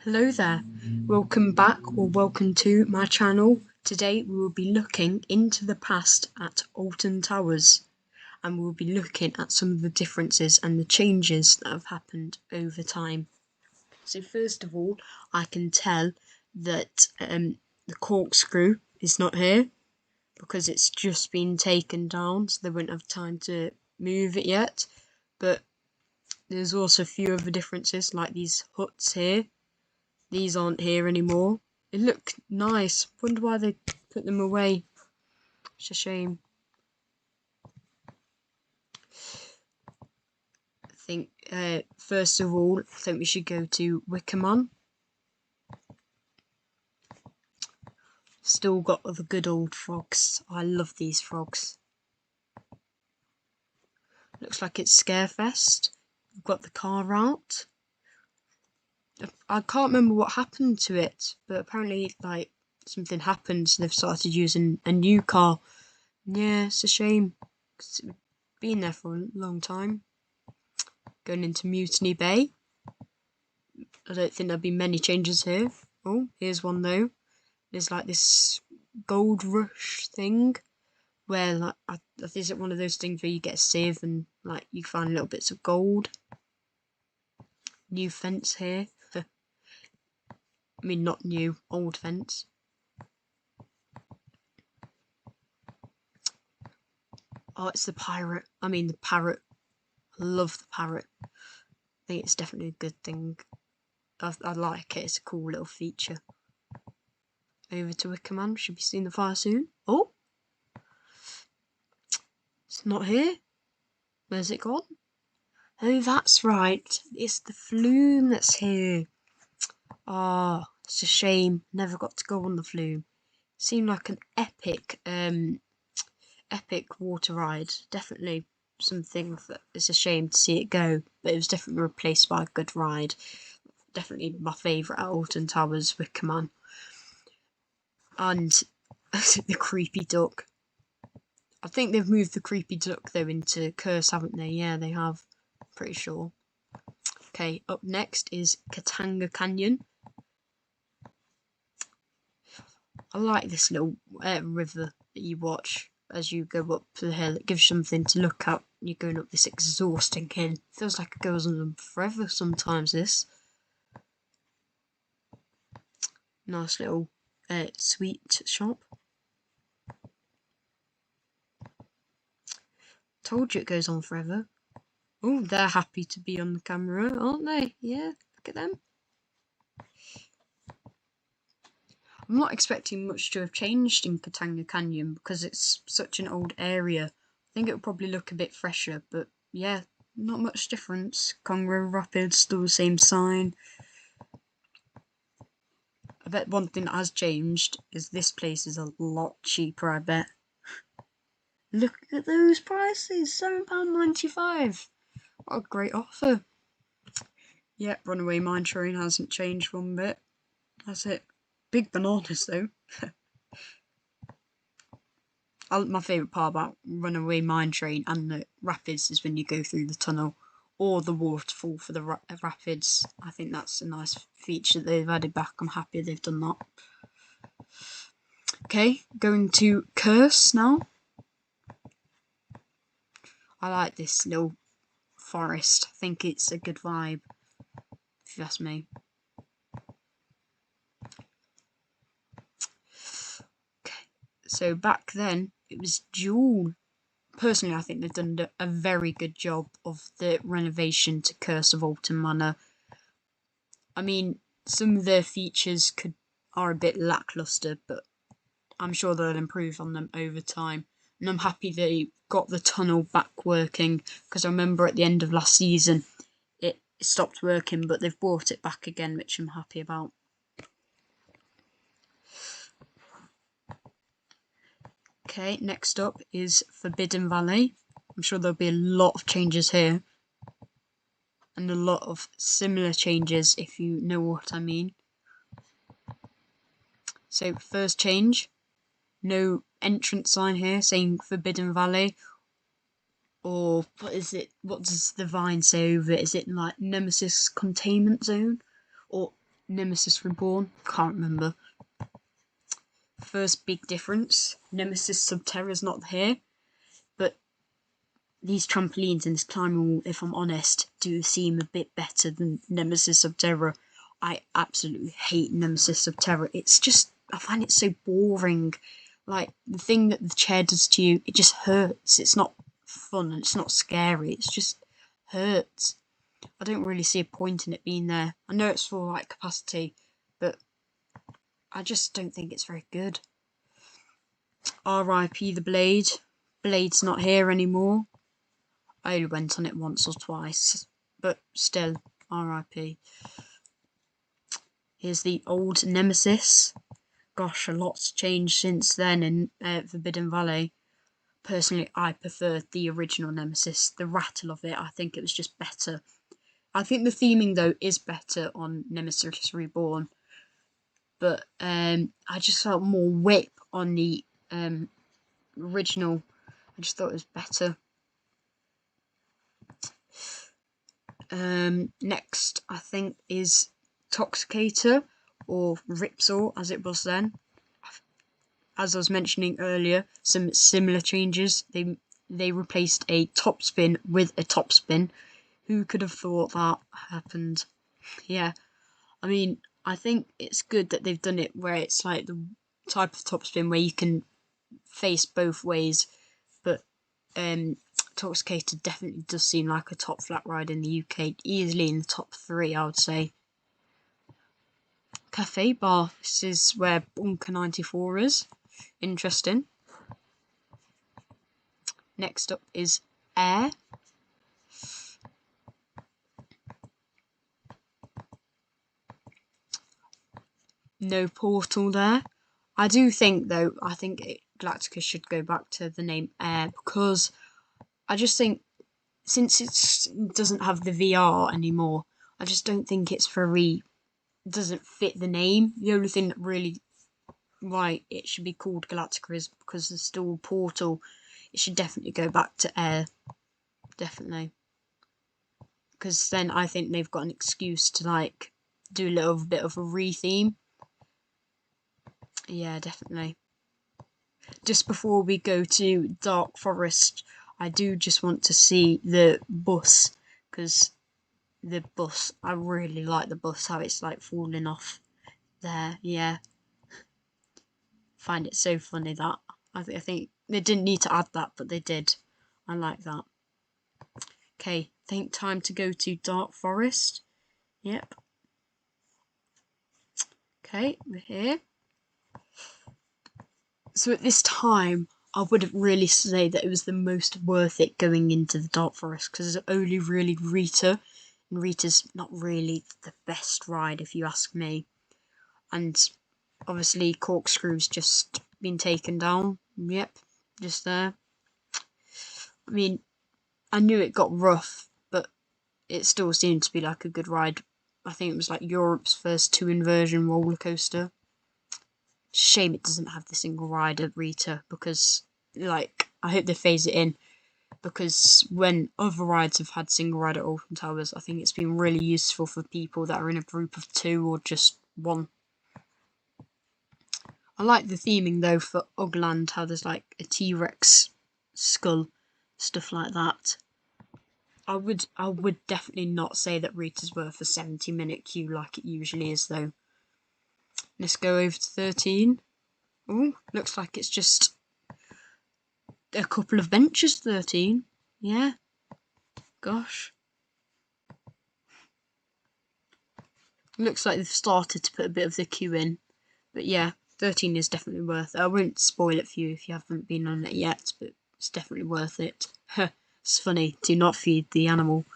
Hello there, welcome back or welcome to my channel. Today we will be looking into the past at Alton Towers, and we'll be looking at some of the differences and the changes that have happened over time. So first of all, I can tell that the corkscrew is not here because it's just been taken down, so they won't have time to move it yet. But there's also a few other differences, like these huts here. These aren't here anymore. They look nice. Wonder why they put them away. It's a shame. I think first of all, I think we should go to Wickerman. Still got the good old frogs. I love these frogs. Looks like it's Scarefest. We've got the car route. I can't remember what happened to it, but apparently like something happened, so they've started using a new car. Yeah, it's a shame, 'cause it's been there for a long time. Going into Mutiny Bay. I don't think there'll be many changes here. Oh, here's one though. There's like this gold rush thing where like is it one of those things where you get a sieve and like you find little bits of gold. New fence here. I mean, not new, old fence. Oh, it's the pirate. I mean the parrot. I love the parrot. I think it's definitely a good thing. I like it. It's a cool little feature. Over to Wickerman. Should be seeing the fire soon. Oh, it's not here. Where's it gone? Oh, that's right. It's the flume that's here. Ah, oh, it's a shame. Never got to go on the flume. Seemed like an epic water ride. Definitely something that is a shame to see it go, but it was definitely replaced by a good ride. Definitely my favourite at Alton Towers, Wickerman. And the creepy duck. I think they've moved the creepy duck though into Curse, haven't they? Yeah, they have. Pretty sure. Okay, up next is Katanga Canyon. I like this little river that you watch as you go up the hill. It gives you something to look at. You're going up this exhausting hill. Feels like it goes on forever sometimes, this. Nice little sweet shop. Told you it goes on forever. Oh, they're happy to be on the camera, aren't they? Yeah, look at them. I'm not expecting much to have changed in Katanga Canyon because it's such an old area. I think it would probably look a bit fresher, but yeah, not much difference. Congo Rapids, still the same sign. I bet one thing that has changed is this place is a lot cheaper, I bet. Look at those prices, £7.95. What a great offer. Yep, Runaway Mine Train hasn't changed one bit. That's it. Big bananas though. My favourite part about Runaway Mine Train and the rapids is when you go through the tunnel or the waterfall for the rapids. I think that's a nice feature they've added back. I'm happy they've done that. Okay, going to Curse now. I like this little forest. I think it's a good vibe, if you ask me. Okay, so back then it was dual. Personally, I think they've done a very good job of the renovation to Curse of Alton Manor. I mean, some of their features are a bit lackluster, but I'm sure they'll improve on them over time. And I'm happy they got the tunnel back working, because I remember at the end of last season it stopped working, but they've brought it back again, which I'm happy about. Okay, next up is Forbidden Valley. I'm sure there'll be a lot of changes here, and a lot of similar changes, if you know what I mean. So first change, no entrance sign here saying Forbidden Valley. Or what is it? What does the vine say over it? Is it like Nemesis Containment Zone? Or Nemesis Reborn, can't remember. First big difference, Nemesis Subterra's not here, but these trampolines and this climbing wall, if I'm honest, do seem a bit better than Nemesis Subterra. I absolutely hate Nemesis Subterra. It's just, I find it so boring. Like, the thing that the chair does to you, it just hurts. It's not fun and it's not scary. It's just hurts. I don't really see a point in it being there. I know it's for, like, capacity, but I just don't think it's very good. R.I.P. the Blade. Blade's not here anymore. I only went on it once or twice, but still, R.I.P. Here's the old Nemesis. Gosh, a lot's changed since then in Forbidden Valley. Personally, I prefer the original Nemesis. The rattle of it, I think it was just better. I think the theming, though, is better on Nemesis Reborn. But I just felt more whip on the original. I just thought it was better. Next, I think, is Toxicator, or Ripsaw as it was then. As I was mentioning earlier, some similar changes. They replaced a topspin with a topspin. Who could have thought that happened? Yeah, I mean, I think it's good that they've done it where it's like the type of topspin where you can face both ways, but Toxicator definitely does seem like a top flat ride in the UK, easily in the top 3, I would say. Cafe Bar, this is where Bunker 94 is. Interesting. Next up is Air. No portal there. I do think, though, Galactica should go back to the name Air, because I just think, since it doesn't have the VR anymore, I just don't think it's very, doesn't fit the name. The only thing that really, why it should be called Galactica is because there's still a portal. It should definitely go back to Air. Definitely. Because then I think they've got an excuse to, like, do a little bit of a re-theme. Yeah, definitely. Just before we go to Dark Forest, I do just want to see the bus, because the bus, I really like the bus, how it's like falling off there. Yeah, find it so funny that I think they didn't need to add that, but they did. I like that. Okay, I think time to go to Dark Forest. Yep. Okay, we're here. So at this time, I wouldn't really say that it was the most worth it going into the Dark Forest, because it's only really Rita, and Rita's not really the best ride if you ask me. And obviously Corkscrew's just been taken down. Yep, just there. I mean, I knew it got rough, but it still seemed to be like a good ride. I think it was like Europe's first 2-inversion roller coaster. Shame it doesn't have the single rider Rita, because, like, I hope they phase it in, because when other rides have had single rider Alton Towers, I think it's been really useful for people that are in a group of 2 or just 1. I like the theming, though, for Ugland, how there's like a T-Rex skull, stuff like that. I would definitely not say that Rita's worth a 70-minute queue like it usually is, though. Let's go over to 13. Oh, looks like it's just a couple of benches, 13. Yeah. Gosh. Looks like they've started to put a bit of the queue in. But yeah, 13 is definitely worth it. I won't spoil it for you if you haven't been on it yet, but it's definitely worth it. It's funny, do not feed the animal.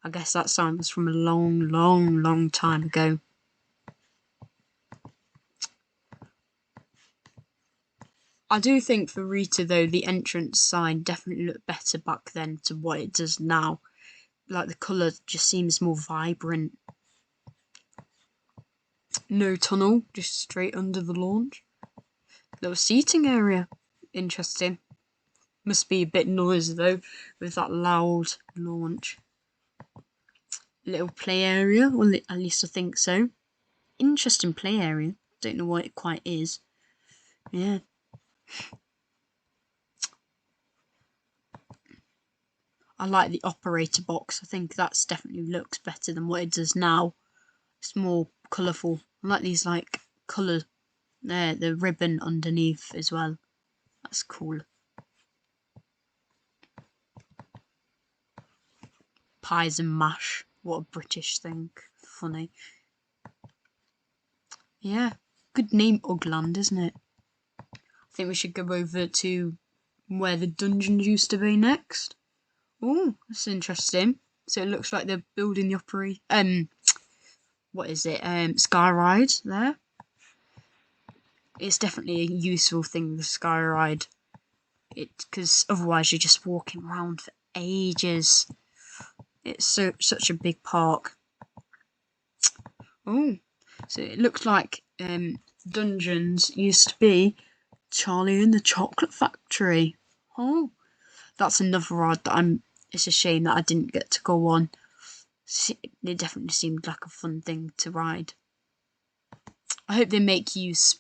I guess that sign was from a long, long, long time ago. I do think for Rita, though, the entrance sign definitely looked better back then to what it does now. Like, the colour just seems more vibrant. No tunnel, just straight under the launch. Little seating area. Interesting. Must be a bit noisy, though, with that loud launch. Little play area, or at least I think so. interesting play area. Don't know what it quite is. Yeah. I like the operator box. I think that's definitely looks better than what it does now. It's more colourful. I like these like colour there, the ribbon underneath as well. That's cool. Pies and mash. What a British thing. Funny. Yeah. Good name, Ugland, isn't it? I think we should go over to where the dungeons used to be next. Oh, that's interesting. So it looks like they're building the what is it? Sky Ride there. It's definitely a useful thing, the Sky Ride. Because otherwise you're just walking around for ages. It's such a big park. Oh, so it looks like dungeons used to be Charlie and the Chocolate Factory. Oh, that's another ride that it's a shame that I didn't get to go on. It definitely seemed like a fun thing to ride. I hope they make use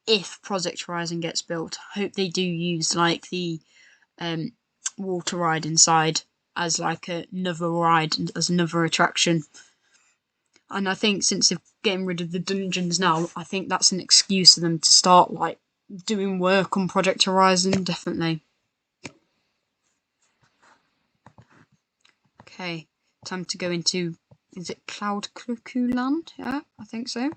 if Project Horizon gets built. I hope they do use like the water ride inside as like another ride, as another attraction. And I think since they're getting rid of the dungeons now, I think that's an excuse for them to start like doing work on Project Horizon, definitely. Okay, time to go into, is it Cloud Cuckoo Land? Yeah, I think so.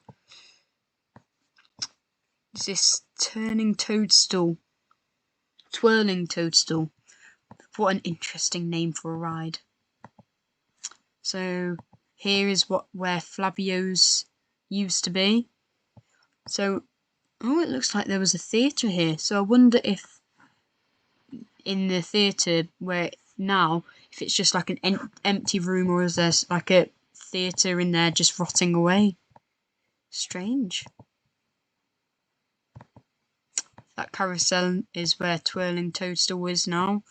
Is this Twirling Toadstool? What an interesting name for a ride. So here is where Flabio's used to be. So, oh, it looks like there was a theatre here. So I wonder if in the theatre where now, if it's just like an empty room, or is there like a theatre in there just rotting away? Strange. That carousel is where Twirling Toadstool is now.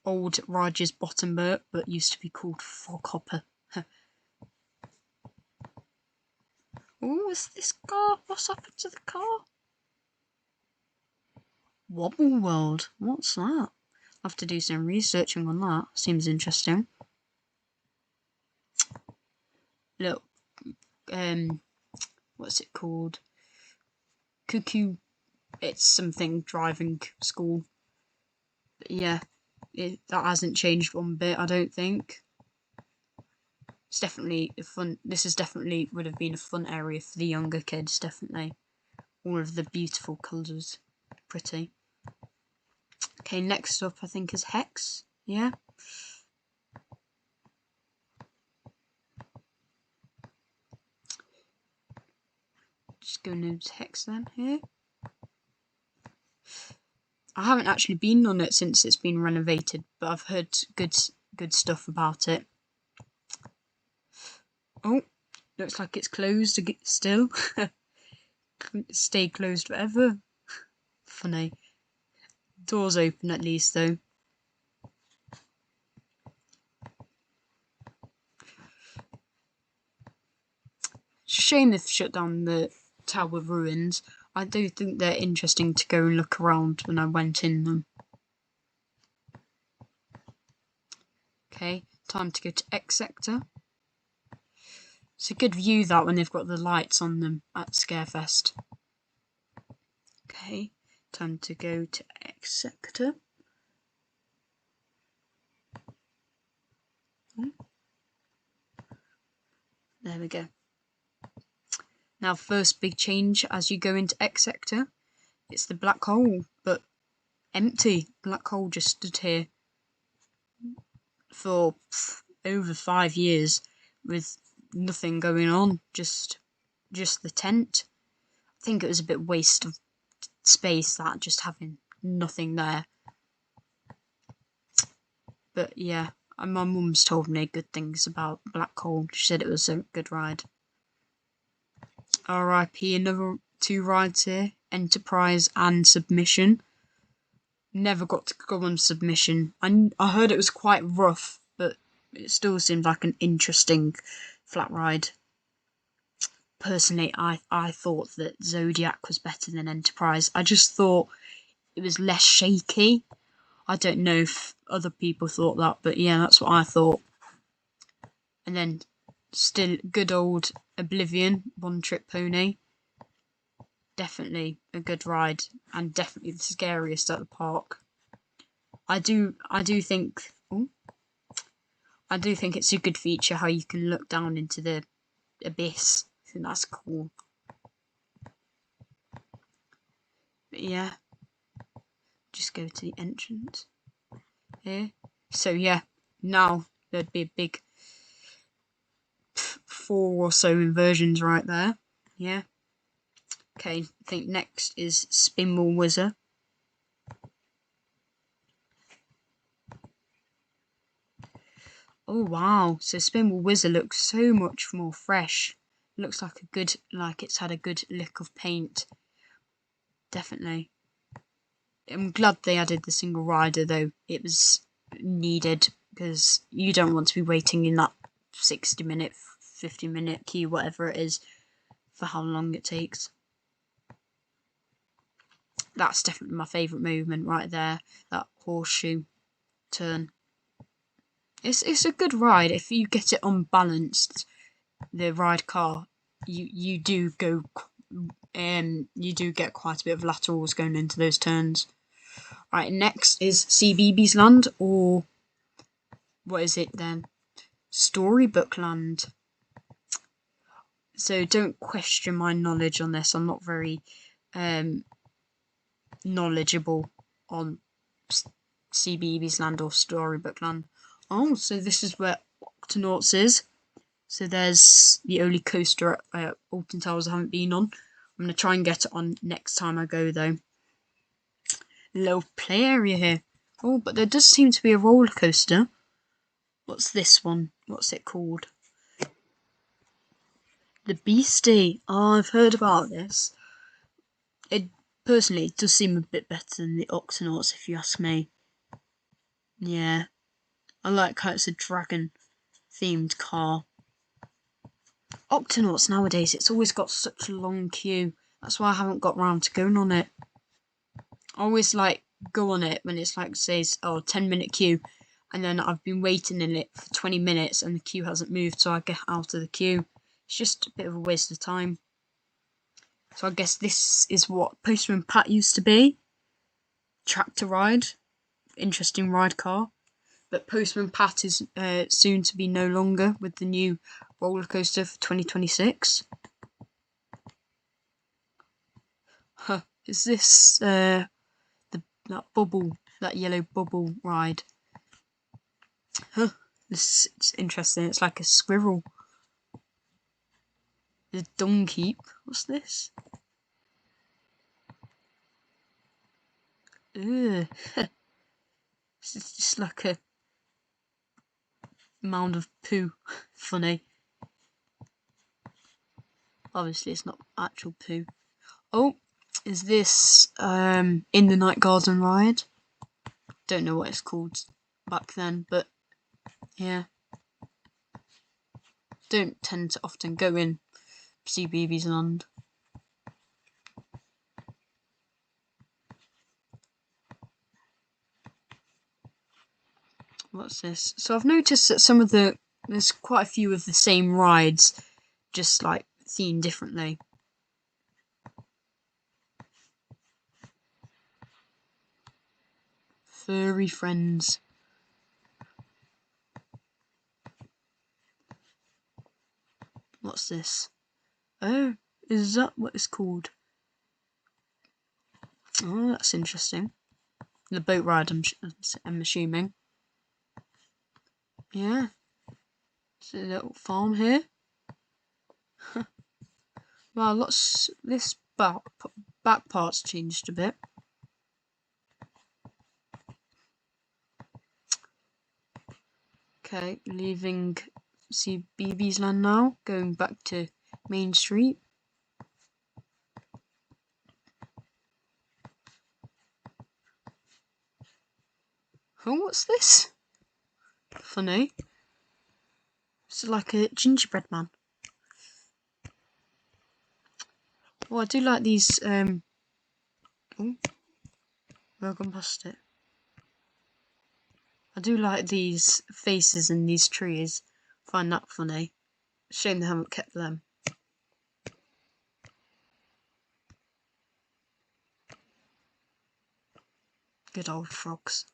Old Raja's Bottom Burt, but used to be called Foghopper. Oh, is this car? What's happened to the car? Wobble World. What's that? I'll have to do some researching on that. Seems interesting. Look, what's it called? Cuckoo. It's something driving school. But yeah, that hasn't changed one bit, I don't think. It's definitely fun. This is definitely would have been a fun area for the younger kids, definitely. All of the beautiful colours. Pretty. Okay, next up I think is Hex. Yeah. Just go into Hex then here. I haven't actually been on it since it's been renovated, but I've heard good stuff about it. Oh, looks like it's closed still. Stay closed forever. Funny. Doors open at least though. It's a shame they've shut down the Tower ruins. I do think they're interesting to go and look around when I went in them. Okay, time to go to X Sector. It's a good view that when they've got the lights on them at Scarefest. Okay, time to go to X Sector. There we go. Now, first big change as you go into X Sector, it's the black hole, but empty. Black hole just stood here for over 5 years with nothing going on, just the tent. I think it was a bit waste of space, that just having nothing there. But yeah, my mum's told me good things about Black Hole. She said it was a good ride. RIP, another 2 rides here, Enterprise and Submission. Never got to go on Submission. I heard it was quite rough, but it still seemed like an interesting flat ride. Personally, I thought that Zodiac was better than Enterprise. I just thought it was less shaky. I don't know if other people thought that, but yeah, that's what I thought. And then still good old Oblivion, One Trick Pony. Definitely a good ride, and definitely the scariest at the park. I do think it's a good feature how you can look down into the abyss. I think that's cool. But yeah, just go to the entrance here. So yeah, now there'd be a big 4 or so inversions right there. Yeah. Okay, I think next is Spinball Wizard. Oh wow, so Spinball Wizard looks so much more fresh. Looks like it's had a good lick of paint. Definitely. I'm glad they added the single rider though. It was needed because you don't want to be waiting in that 60-minute, 50-minute queue, whatever it is, for how long it takes. That's definitely my favourite movement right there, that horseshoe turn. It's a good ride if you get it unbalanced. The ride car, you do go, you do get quite a bit of laterals going into those turns. Right, next is CBeebies Land, or what is it then? Storybook Land. So don't question my knowledge on this. I'm not very knowledgeable on CBeebies Land or Storybook Land. Oh, so this is where Octonauts is. So there's the only coaster at Alton Towers I haven't been on. I'm going to try and get it on next time I go though. Little play area here. Oh, but there does seem to be a roller coaster. What's this one? What's it called? The Beastie. Oh, I've heard about this. It personally does seem a bit better than the Octonauts, if you ask me. Yeah, I like how it's a dragon-themed car. Octonauts nowadays, it's always got such a long queue. That's why I haven't got round to going on it. I always go on it when it's says 10-minute queue, and then I've been waiting in it for 20 minutes and the queue hasn't moved, so I get out of the queue. It's just a bit of a waste of time. So I guess this is what Postman Pat used to be. Tractor ride. Interesting ride car. But Postman Pat is soon to be no longer with the new roller coaster for 2026. Huh. Is this that yellow bubble ride? Huh. This is interesting. It's like a squirrel. The Dung Heap. What's this? Ugh. It's just like a mound of poo. Funny. Obviously, it's not actual poo. Oh, is this In the Night Garden ride? Don't know what it's called back then, but yeah. Don't tend to often go in CBeebies Land. What's this? So I've noticed that there's quite a few of the same rides, just themed differently. Furry friends. What's this? Oh, is that what it's called? Oh, that's interesting. The boat ride, I'm assuming. Yeah. It's a little farm here. Well, this back part's changed a bit. Okay, leaving CBeebies Land now, going back to Main Street. Oh, what's this? Funny. It's like a gingerbread man. Oh, I do like these. Oh, I've gone past it. I do like these faces in these trees. Find that funny. Shame they haven't kept them. Good old frogs.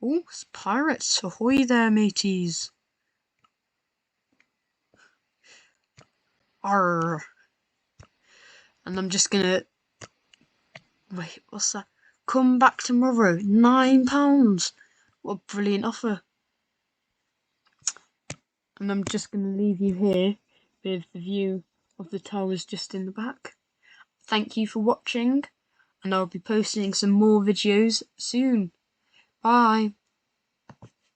Oh, it's pirates. Ahoy there, mateys. Arr. And I'm just gonna... Wait, what's that? Come back tomorrow. £9. What a brilliant offer. And I'm just gonna leave you here with the view of the towers just in the back. Thank you for watching, and I'll be posting some more videos soon. Bye.